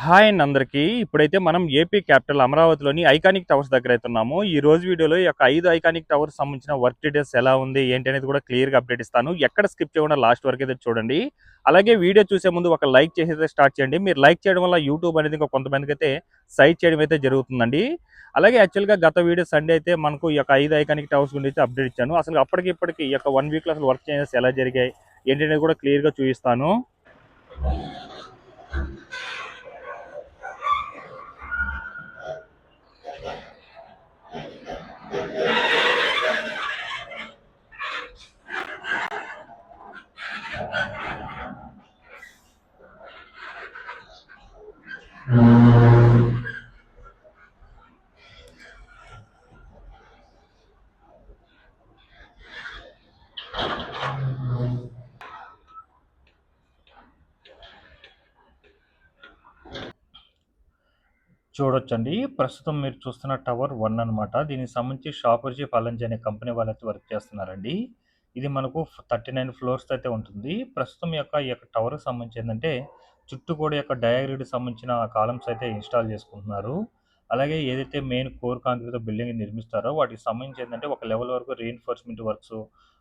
Hi అండి అందరికీ. ఇప్పుడైతే మనం ఏపీ క్యాపిటల్ అమరావతిలోని ఐకానిక్ టవర్స్ దగ్గర అయితే ఉన్నాము. ఈ రోజు వీడియోలో ఈ యొక్క 5 ఐకానిక్ టవర్స్ సంబంధించిన వర్క్ డీటెయిల్స్ ఎలా ఉంది, ఏంటి అనేది కూడా క్లియర్‌గా అప్డేట్ ఇస్తాను. ఎక్కడ స్కిప్ చేయకుండా లాస్ట్ వరకు అయితే చూడండి. అలాగే వీడియో చూసే ముందు ఒక లైక్ చేసి అయితే స్టార్ట్ చేయండి. మీరు లైక్ చేయడం వల్ల యూట్యూబ్ అనేది ఇంకా కొంతమందికైతే సైట్ చేయడం అయితే జరుగుతుందండి. అలాగే యాక్చువల్‌గా గత వీడియో సండే అయితే మనకు ఈ యొక్క 5 ఐకానిక్ టవర్స్ గురించి అయితే అప్డేట్ ఇచ్చాను. అసలు అప్పటికి ఇప్పటికి ఈ యొక్క 1 వీక్‌లో అసలు వర్క్ చేంజెస్ ఎలా జరిగాయి, ఏంటి అనేది కూడా క్లియర్‌గా చూపిస్తాను. చూడొచ్చండి. ప్రస్తుతం మీరు చూస్తున్న టవర్ 1 అనమాట. దీనికి సంబంధించి షాపర్జీ ఫాలంజీ అనే కంపెనీ వాళ్ళైతే వర్క్ చేస్తున్నారండి. ఇది మనకు 39 ఫ్లోర్స్‌తో అయితే ఉంటుంది. ప్రస్తుతం ఈ యొక్క టవర్‌కి సంబంధించి ఏందంటే, చుట్టూ కూడా యొక్క డయాగ్రిడ్‌కి సంబంధించిన కాలమ్స్ అయితే ఇన్‌స్టాల్ చేసుకుంటున్నారు. అలాగే ఏదైతే మెయిన్ కోర్ కాంక్రీట్‌తో బిల్డింగ్ నిర్మిస్తారో వాటికి సంబంధించి ఏందంటే, ఒక లెవెల్ వరకు రీఇన్ఫోర్స్‌మెంట్ వర్క్స్,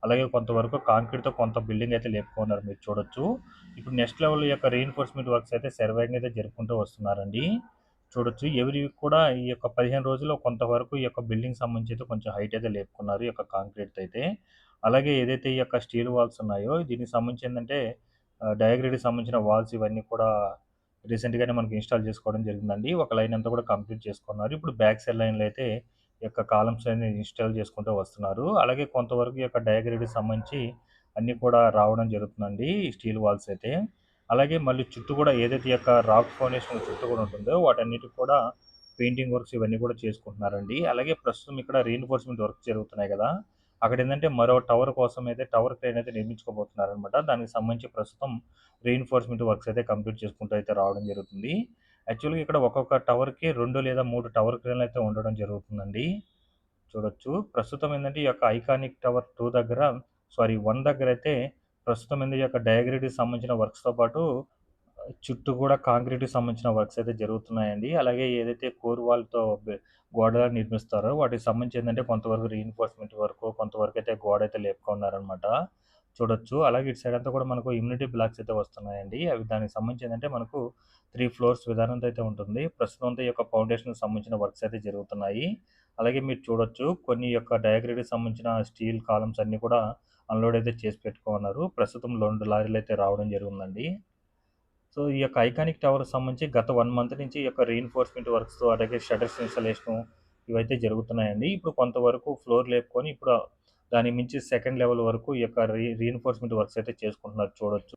అలాగే కొంతవరకు కాంక్రీట్‌తో కొంత బిల్డింగ్ అయితే లేపుకున్నారు మీరు చూడొచ్చు. ఇప్పుడు నెక్స్ట్ లెవెల్ యొక్క రీఇన్ఫోర్స్‌మెంట్ వర్క్స్ అయితే సర్వేయింగ్ అయితే జరుపుకుంటూ వస్తున్నారండి. చూడొచ్చు. ఎవ్రీ వీక్ కూడా ఈ యొక్క 15 రోజుల్లో కొంతవరకు ఈ యొక్క బిల్డింగ్ సంబంధించి అయితే కొంచెం హైట్ అయితే లేపుకున్నారు. ఈ యొక్క కాంక్రీట్‌తో అయితే. అలాగే ఏదైతే ఈ యొక్క స్టీల్ వాల్స్ ఉన్నాయో దీనికి సంబంధించి ఏందంటే డయాగ్రిడ్‌కి సంబంధించిన వాల్స్ ఇవన్నీ కూడా రీసెంట్‌గానే మనకి ఇన్‌స్టాల్ చేసుకోవడం జరిగిందండి. ఒక లైన్ అంతా కూడా కంప్లీట్ చేసుకున్నారు. ఇప్పుడు బ్యాక్ సైడ్ లైన్‌లో అయితే ఈ యొక్క కాలమ్స్ అన్ని ఇన్‌స్టాల్ చేసుకుంటూ వస్తున్నారు. అలాగే కొంతవరకు ఈ యొక్క డయాగ్రిడ్‌కి సంబంధించి అన్నీ కూడా రావడం జరుగుతుందండి. ఈ స్టీల్ వాల్స్ అయితే. అలాగే మళ్ళీ చుట్టూ కూడా ఏదైతే ఈ యొక్క రాక్ ఫౌండేషన్ చుట్టూ కూడా ఉంటుందో వాటన్నిటికి కూడా పెయింటింగ్ వర్క్స్ ఇవన్నీ కూడా చేసుకుంటున్నారండి. అలాగే ప్రస్తుతం ఇక్కడ రీఇన్ఫోర్స్‌మెంట్ వర్క్స్ జరుగుతున్నాయి కదా! అక్కడ ఏందంటే మరో టవర్ కోసం అయితే టవర్ క్రేన్ అయితే నిర్మించుకోబోతున్నారనమాట. దానికి సంబంధించి ప్రస్తుతం రీఇన్ఫోర్స్‌మెంట్ వర్క్స్ అయితే కంప్లీట్ చేసుకుంటూ అయితే రావడం జరుగుతుంది. యాక్చువల్‌గా ఇక్కడ ఒక్కొక్క టవర్‌కి 2 లేదా 3 టవర్ క్రేన్‌లు అయితే ఉండడం జరుగుతుందండి. చూడొచ్చు. ప్రస్తుతం ఏందంటే ఈ యొక్క ఐకానిక్ టవర్ 2 దగ్గర 1 దగ్గరైతే ప్రస్తుతం ఏంది ఈ యొక్క డయాగ్రిడ్‌కి సంబంధించిన వర్క్స్‌తో పాటు చుట్టూ కూడా కాంక్రీట్‌కి సంబంధించిన వర్క్స్ అయితే జరుగుతున్నాయండి. అలాగే ఏదైతే కోర్ వాల్‌తో గోడలు నిర్మిస్తారో వాటికి సంబంధించి ఏందంటే కొంతవరకు రీఇన్ఫోర్స్‌మెంట్ వర్కు, కొంతవరకైతే గోడైతే లేపుకున్నారనమాట. చూడొచ్చు. అలాగే ఇటు సైడ్ అంతా కూడా మనకు ఇమ్యూనిటీ బ్లాక్స్ అయితే వస్తున్నాయండి. అవి దానికి సంబంధించి ఏందంటే మనకు 3 ఫ్లోర్స్ విధానంతో అయితే ఉంటుంది. ప్రస్తుతం అంతా ఈ యొక్క ఫౌండేషన్‌కి సంబంధించిన వర్క్స్ అయితే జరుగుతున్నాయి. అలాగే మీరు చూడొచ్చు కొన్ని యొక్క డయాగ్రిడ్‌కి సంబంధించిన స్టీల్ కాలమ్స్ అన్నీ కూడా అన్‌లోడ్ అయితే చేసి పెట్టుకోనున్నారు. ప్రస్తుతం 2 లారీలయితే రావడం జరిగిందండి. సో, ఈ యొక్క ఐకానిక్ టవర్‌కి సంబంధించి గత 1 మంత్ నుంచి ఈ యొక్క రీఇన్ఫోర్స్‌మెంట్ వర్క్స్ అలాగే షట్టర్స్ ఇన్‌స్టాలేషను ఇవైతే జరుగుతున్నాయండి. ఇప్పుడు కొంతవరకు ఫ్లోర్ లేపుకొని ఇప్పుడు దానికి మించి సెకండ్ లెవెల్ వరకు ఈ యొక్క రీఇన్ఫోర్స్‌మెంట్ వర్క్స్ అయితే చేసుకుంటున్నారు చూడొచ్చు.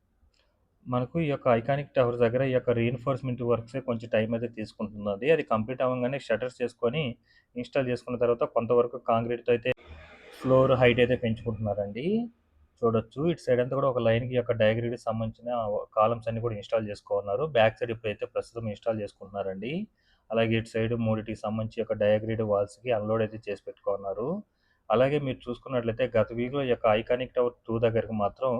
మనకు ఈ యొక్క ఐకానిక్ టవర్స్ దగ్గర ఈ యొక్క రీఇన్ఫోర్స్‌మెంట్ వర్క్సే కొంచెం టైం అయితే తీసుకుంటున్నది. అది కంప్లీట్ అవ్వంగానే షట్టర్స్ చేసుకొని ఇన్‌స్టాల్ చేసుకున్న తర్వాత కొంతవరకు కాంక్రీట్‌తో అయితే ఫ్లోర్ హైట్ అయితే పెంచుకుంటున్నారండి. చూడొచ్చు. ఇటు సైడ్ అంతా కూడా ఒక లైన్‌కి యొక్క డయాగ్రిడ్‌కి సంబంధించిన కాలమ్స్ అన్నీ కూడా ఇన్‌స్టాల్ చేసుకోనున్నారు. బ్యాక్ సైడ్ ఇప్పుడైతే ప్రస్తుతం ఇన్‌స్టాల్ చేసుకుంటున్నారండి. అలాగే ఇటు సైడ్ మూడిటికి సంబంధించి యొక్క డయాగ్రిడ్ వాల్స్‌కి అన్‌లోడ్ అయితే చేసి పెట్టుకున్నారు. అలాగే మీరు చూసుకున్నట్లయితే గత వీక్‌లో ఈ యొక్క ఐకానిక్ టవర్ 2 దగ్గరకి మాత్రం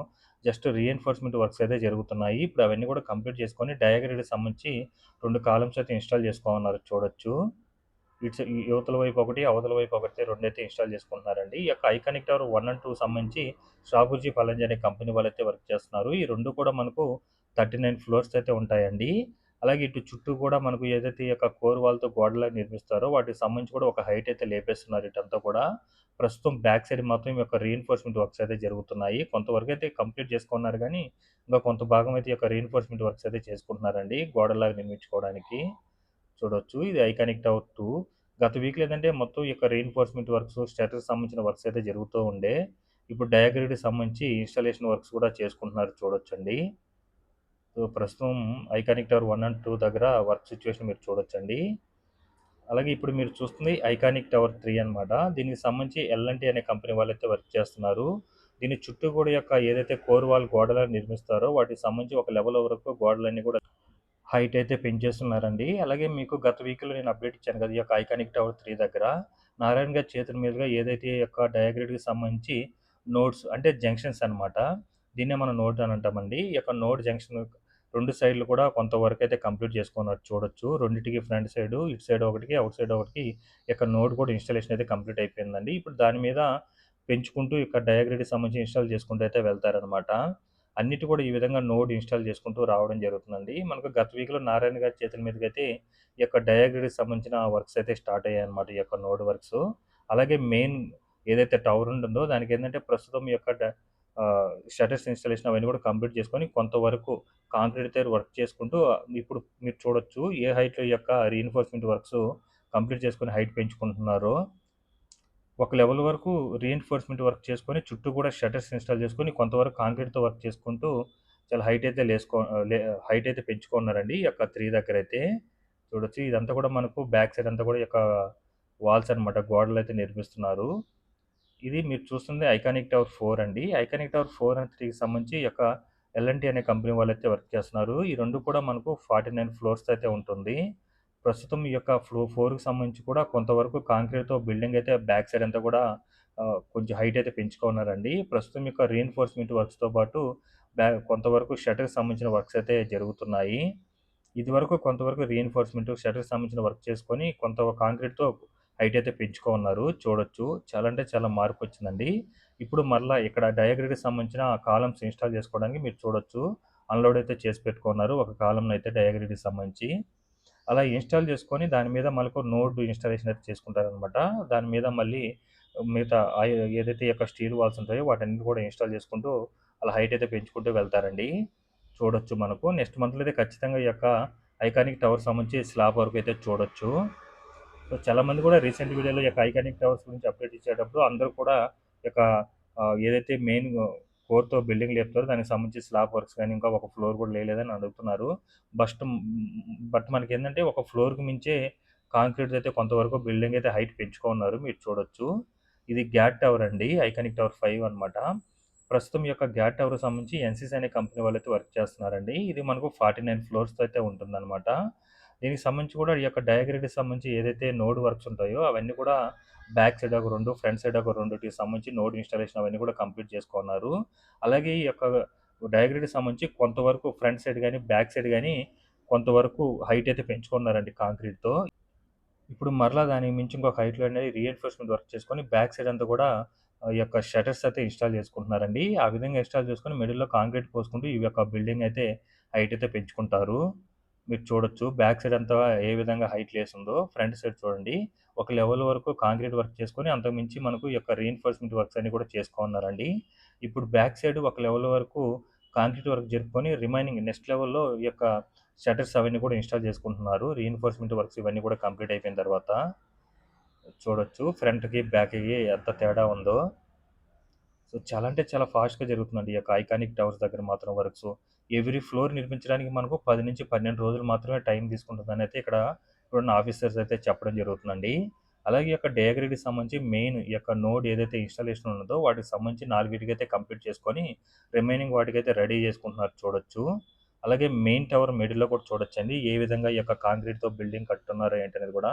జస్ట్ రీఇన్ఫోర్స్‌మెంట్ వర్క్స్ అయితే జరుగుతున్నాయి. ఇప్పుడు అవన్నీ కూడా కంప్లీట్ చేసుకొని డయాగ్రిడ్‌కి సంబంధించి 2 కాలమ్స్ అయితే ఇన్‌స్టాల్ చేసుకోనున్నారు చూడొచ్చు. యువతల వైపు ఒకటి, అవతల వైపు ఒకటి రెండైతే ఇన్‌స్టాల్ చేసుకుంటున్నారండి. ఈ యొక్క ఐకానిక్ టవర్ 1 అండ్ 2 సంబంధించి షాపూర్జీ పలంజి అనే కంపెనీ వాళ్ళైతే వర్క్ చేస్తున్నారు. ఈ 2 కూడా మనకు 39 ఫ్లోర్స్ అయితే ఉంటాయండి. అలాగే ఇటు చుట్టూ కూడా మనకు ఏదైతే ఈ యొక్క కోర్ వాల్‌తో గోడలు నిర్మిస్తారో వాటికి సంబంధించి కూడా ఒక హైట్ అయితే లేపేస్తున్నారు ఇటంతా కూడా. ప్రస్తుతం బ్యాక్ సైడ్ మాత్రం ఈ యొక్క రీఇన్ఫోర్స్‌మెంట్ వర్క్స్ అయితే జరుగుతున్నాయి. కొంతవరకైతే కంప్లీట్ చేసుకున్నారు గానీ, ఇంకా కొంత భాగం అయితే ఈ యొక్క రీఇన్ఫోర్స్‌మెంట్ వర్క్స్ అయితే చేసుకుంటున్నారండి గోడలాగా నిర్మించుకోవడానికి. చూడొచ్చు. ఇది ఐకానిక్ టవర్ 2. గత వీక్‌లో ఏందంటే మొత్తం ఈ యొక్క రీఇన్ఫోర్స్‌మెంట్ వర్క్స్, స్టాటర్‌కి సంబంధించిన వర్క్స్ అయితే జరుగుతూ ఉండే. ఇప్పుడు డయాగ్రిడ్‌కి సంబంధించి ఇన్‌స్టాలేషన్ వర్క్స్ కూడా చేసుకుంటున్నారు చూడొచ్చండి. సో, ప్రస్తుతం ఐకానిక్ టవర్ 1 అండ్ 2 దగ్గర వర్క్ సిట్యుయేషన్ మీరు చూడొచ్చండి. అలాగే ఇప్పుడు మీరు చూస్తుంది ఐకానిక్ టవర్ 3 అనమాట. దీనికి సంబంధించి ఎల్&టీ అనే కంపెనీ వాళ్ళైతే వర్క్ చేస్తున్నారు. దీని చుట్టూ కూడా యొక్క ఏదైతే కోర్ వాల్ గోడలను నిర్మిస్తారో వాటికి సంబంధించి ఒక లెవెల్ వరకు గోడలన్నీ కూడా హైట్ అయితే పెంచేస్తున్నారండి. అలాగే మీకు గత వీక్‌లో నేను అప్డేట్ ఇచ్చాను కదా! ఈ యొక్క ఐకానిక్ టవర్ 3 దగ్గర నారాయణ గారి చేతుల మీదుగా ఏదైతే ఈ యొక్క డయాగ్రిడ్‌కి సంబంధించి నోడ్స్ అంటే జంక్షన్స్ అనమాట. దీన్నే మనం నోడ్ అని అంటామండి. ఈ యొక్క నోడ్ జంక్షన్ 2 సైడ్‌లు కూడా కొంతవరకైతే కంప్లీట్ చేసుకున్నారు చూడొచ్చు. రెండిటికి ఫ్రంట్ సైడు, ఇటు సైడ్ ఒకటికి, అవుట్ సైడ్ ఒకటికి ఇక్కడ నోడ్ కూడా ఇన్‌స్టాలేషన్ అయితే కంప్లీట్ అయిపోయిందండి. ఇప్పుడు దాని మీద పెంచుకుంటూ ఇక్కడ డయాగ్రిడ్‌కి సంబంధించి ఇన్‌స్టాల్ చేసుకుంటూ అయితే వెళ్తారనమాట. అన్నిటి కూడా ఈ విధంగా నోడ్ ఇన్‌స్టాల్ చేసుకుంటూ రావడం జరుగుతుందండి. మనకు గత వీక్‌లో నారాయణ గారి చేతుల మీదుగైతే ఈ యొక్క డయాగ్రిడ్‌కి సంబంధించిన వర్క్స్ అయితే స్టార్ట్ అయ్యాయన్నమాట. ఈ యొక్క నోడ్ వర్క్స్. అలాగే మెయిన్ ఏదైతే టవర్ ఉంటుందో దానికేందంటే ప్రస్తుతం ఈ యొక్క షట్టర్స్ ఇన్‌స్టాలేషన్ అవన్నీ కూడా కంప్లీట్ చేసుకొని కొంతవరకు కాంక్రీట్‌తో వర్క్ చేసుకుంటూ ఇప్పుడు మీరు చూడొచ్చు ఏ హైట్‌లో ఈ యొక్క రీఇన్ఫోర్స్‌మెంట్ వర్క్స్ కంప్లీట్ చేసుకొని హైట్ పెంచుకుంటున్నారో. ఒక లెవెల్ వరకు రీఇన్ఫోర్స్‌మెంట్ వర్క్ చేసుకొని చుట్టూ కూడా షట్టర్స్ ఇన్‌స్టాల్ చేసుకొని కొంతవరకు కాంక్రీట్‌తో వర్క్ చేసుకుంటూ చాలా హైట్ అయితే లే హైట్ అయితే పెంచుకున్నారండి. ఈ యొక్క 3 దగ్గరైతే. చూడొచ్చు ఇదంతా కూడా మనకు బ్యాక్ సైడ్ అంతా కూడా ఈ యొక్క వాల్స్ అనమాట. గోడలైతే నిర్మిస్తున్నారు. ఇది మీరు చూస్తుంది ఐకానిక్ టవర్ 4 అండి. ఐకానిక్ టవర్ 4 అండ్ 3కి సంబంధించి ఈ యొక్క ఎల్&టీ అనే కంపెనీ వాళ్ళైతే వర్క్ చేస్తున్నారు. ఈ 2 కూడా మనకు 49 ఫ్లోర్స్‌తో అయితే ఉంటుంది. ప్రస్తుతం ఈ యొక్క 4కి సంబంధించి కూడా కొంతవరకు కాంక్రీట్‌తో బిల్డింగ్ అయితే బ్యాక్ సైడ్ అంతా కూడా కొంచెం హైట్ అయితే పెంచుకున్నారండి. ప్రస్తుతం యొక్క రీఇన్ఫోర్స్‌మెంట్ వర్క్స్‌తో పాటు కొంతవరకు షట్టర్‌కి సంబంధించిన వర్క్స్ అయితే జరుగుతున్నాయి. ఇదివరకు కొంతవరకు రీఇన్ఫోర్స్‌మెంట్, షట్టర్‌కి సంబంధించిన వర్క్ చేసుకొని కొంత కాంక్రీట్‌తో హైట్ అయితే పెంచుకోనున్నారు. చూడొచ్చు. చాలా అంటే చాలా మార్పొచ్చిందండి. ఇప్పుడు మరలా ఇక్కడ డయాగ్రిడ్‌కి సంబంధించిన కాలమ్స్ ఇన్‌స్టాల్ చేసుకోవడానికి మీరు చూడొచ్చు. అన్‌లోడ్ అయితే చేసి పెట్టుకున్నారు. ఒక కాలమ్‌నయితే డయాగ్రిడ్‌కి సంబంధించి. అలా ఇన్‌స్టాల్ చేసుకొని దాని మీద మనకు నోడ్ ఇన్‌స్టాలేషన్ అయితే చేసుకుంటారనమాట. దాని మీద మళ్ళీ మిగతా ఏదైతే ఈ యొక్క స్టీల్ వాల్స్ ఉంటాయో వాటన్నిటిని కూడా ఇన్‌స్టాల్ చేసుకుంటూ అలా హైట్ అయితే పెంచుకుంటూ వెళ్తారండి. చూడొచ్చు మనకు. నెక్స్ట్ మంత్‌లో అయితే ఖచ్చితంగా ఈ యొక్క ఐకానిక్ టవర్ సంబంధించి స్లాబ్ వర్క్ అయితే చూడొచ్చు. సో, చాలామంది కూడా రీసెంట్ వీడియోలో ఈ యొక్క ఐకానిక్ టవర్స్ గురించి అప్డేట్ ఇచ్చేటప్పుడు అందరూ కూడా ఈ యొక్క ఏదైతే మెయిన్ కోర్‌తో బిల్డింగ్ లేపుతారో దానికి సంబంధించి స్లాబ్ వర్క్స్ గాని, ఇంకా ఒక ఫ్లోర్ కూడా లేలేదని అడుగుతున్నారు. బట్ మనకేందంటే ఒక ఫ్లోర్‌కి మించే కాంక్రీట్‌ది అయితే కొంతవరకు బిల్డింగ్ అయితే హైట్ పెంచుకున్నారు. మీరు చూడొచ్చు. ఇది గ్యాట్ టవర్ అండి. ఐకానిక్ టవర్ 5 అనమాట. ప్రస్తుతం ఈ యొక్క గ్యాట్ టవర్‌కి సంబంధించి ఎన్‌సీసీ అనే కంపెనీ వాళ్ళైతే వర్క్ చేస్తున్నారండి. ఇది మనకు 49 ఫ్లోర్స్‌తో అయితే ఉంటుందనమాట. దీనికి సంబంధించి కూడా ఈ యొక్క డయాగ్రిడ్‌కి సంబంధించి ఏదైతే నోడ్ వర్క్స్ ఉంటాయో అవన్నీ కూడా బ్యాక్ సైడ్ ఒక 2, ఫ్రంట్ సైడ్ ఒక 2కి సంబంధించి నోడ్ ఇన్‌స్టాలేషన్ అవన్నీ కూడా కంప్లీట్ చేసుకున్నారు. అలాగే ఈ యొక్క డయాగ్రిడ్‌కి సంబంధించి కొంతవరకు ఫ్రంట్ సైడ్ గాని, బ్యాక్ సైడ్ గాని కొంతవరకు హైట్ అయితే పెంచుకున్నారండి కాంక్రీట్‌తో. ఇప్పుడు మరలా దానికి మించి ఇంకొక హైట్‌లో అనేది రీఎన్ఫోర్స్‌మెంట్ వర్క్ చేసుకొని బ్యాక్ సైడ్ అంతా కూడా ఈ యొక్క షట్టర్స్ అయితే ఇన్‌స్టాల్ చేసుకుంటున్నారండి. ఆ విధంగా ఇన్‌స్టాల్ చేసుకొని మిడిల్‌లో కాంక్రీట్ పోసుకుంటూ ఈ యొక్క బిల్డింగ్ అయితే హైట్ అయితే పెంచుకుంటారు. మీరు చూడొచ్చు బ్యాక్ సైడ్ అంతా ఏ విధంగా హైట్ లేసుందో. ఫ్రంట్ సైడ్ చూడండి. ఒక లెవెల్ వరకు కాంక్రీట్ వర్క్ చేసుకొని అంతకు మించి మనకు ఈ యొక్క రీఎన్ఫోర్స్‌మెంట్ వర్క్స్ అన్నీ కూడా చేసుకోనున్నారండి. ఇప్పుడు బ్యాక్ సైడ్ ఒక లెవెల్ వరకు కాంక్రీట్ వర్క్ జరుపుకొని రిమైనింగ్ నెక్స్ట్ లెవెల్‌లో ఈ యొక్క షట్టర్స్ అవన్నీ కూడా ఇన్‌స్టాల్ చేసుకుంటున్నారు. రీఇన్ఫోర్స్‌మెంట్ వర్క్స్ ఇవన్నీ కూడా కంప్లీట్ అయిపోయిన తర్వాత. చూడొచ్చు ఫ్రంట్‌కి, బ్యాక్‌కి ఎంత తేడా ఉందో. సో, చాలా అంటే చాలా ఫాస్ట్‌గా జరుగుతుందండి. ఈ యొక్క ఐకానిక్ టవర్స్ దగ్గర మాత్రం వర్క్సు. ఎవ్రీ ఫ్లోర్ నిర్మించడానికి మనకు 10-12 రోజులు మాత్రమే టైం తీసుకుంటుందనైతే ఇక్కడ ఇప్పుడున్న ఆఫీసర్స్ అయితే చెప్పడం జరుగుతుందండి. అలాగే ఈ యొక్క డయాగ్రిడ్‌కి సంబంధించి మెయిన్ ఈ యొక్క నోడ్ ఏదైతే ఇన్‌స్టాలేషన్ ఉన్నదో వాటికి సంబంధించి 4 కంప్లీట్ చేసుకొని రిమైనింగ్ వాటికైతే రెడీ చేసుకుంటున్నారు చూడొచ్చు. అలాగే మెయిన్ టవర్ మిడిల్‌లో కూడా చూడొచ్చండి. ఏ విధంగా ఈ యొక్క కాంక్రీట్‌తో బిల్డింగ్ కట్టున్నారో ఏంటనేది కూడా.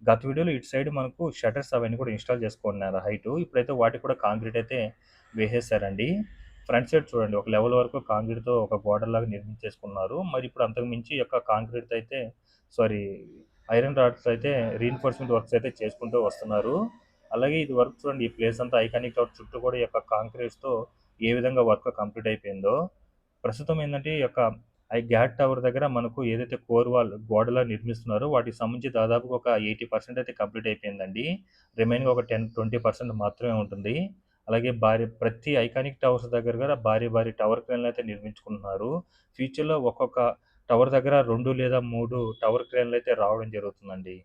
గత వీడియోలో ఇటు సైడ్ మనకు షట్టర్స్ అవన్నీ కూడా ఇన్‌స్టాల్ చేసుకున్నారు హైటు. ఇప్పుడైతే వాటికి కూడా కాంక్రీట్ అయితే వేసేసారండి. ఫ్రంట్ సైడ్ చూడండి ఒక లెవెల్ వరకు కాంక్రీట్‌తో ఒక బోర్డర్‌లాగా నిర్మించేసుకున్నారు. మరి ఇప్పుడు అంతకు మించి ఈ యొక్క కాంక్రీట్‌తో అయితే సారీ ఐరన్ రాడ్స్‌తో అయితే రీఇన్ఫోర్స్‌మెంట్ వర్క్స్ అయితే చేసుకుంటూ వస్తున్నారు. అలాగే ఇది వర్క్ చూడండి ఈ ప్లేస్ అంతా ఐకానిక్ టవర్ చుట్టూ కూడా ఈ యొక్క కాంక్రీట్స్‌తో ఏ విధంగా వర్క్ కంప్లీట్ అయిపోయిందో. ప్రస్తుతం ఏందంటే ఈ యొక్క గ్యాట్ టవర్ దగ్గర మనకు ఏదైతే కోర్ వాల్ గోడలా నిర్మిస్తున్నారో వాటికి సంబంధించి దాదాపుగా ఒక 80% అయితే కంప్లీట్ అయిపోయిందండి. రిమైనింగ్ ఒక 20% మాత్రమే ఉంటుంది. అలాగే ప్రతి ఐకానిక్ టవర్స్ దగ్గర కూడా భారీ భారీ టవర్ క్రేన్‌లయితే నిర్మించుకుంటున్నారు. ఫ్యూచర్‌లో ఒక్కొక్క టవర్ దగ్గర 2 లేదా 3 టవర్ క్రేన్‌లయితే రావడం జరుగుతుందండి.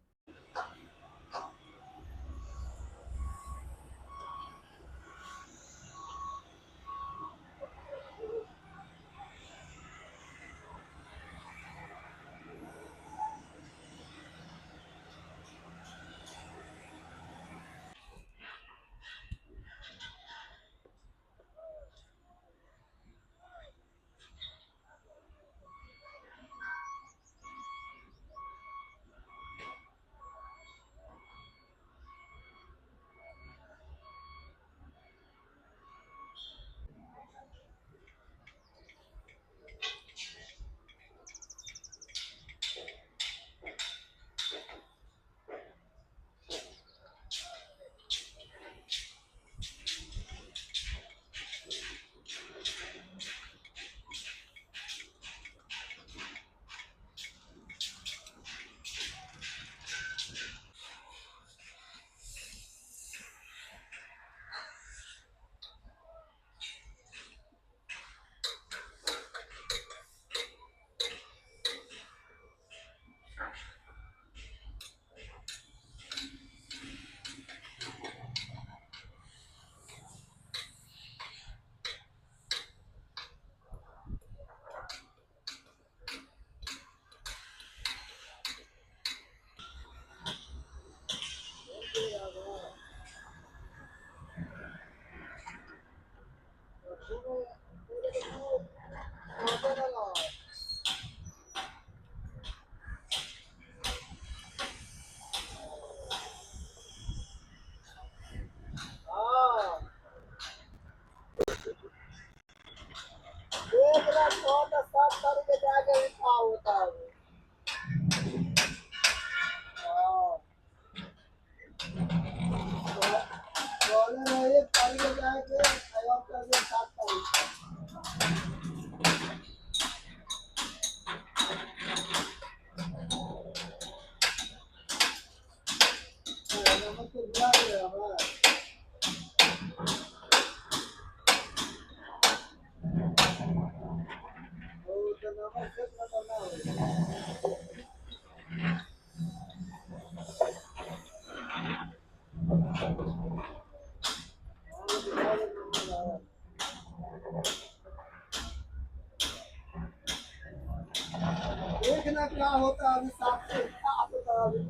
देखना क्या होता है अभी साफ से साफ होता है अभी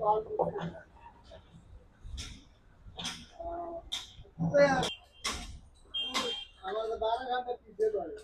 तो यार हमारे 12 घंटे पीछे पड़े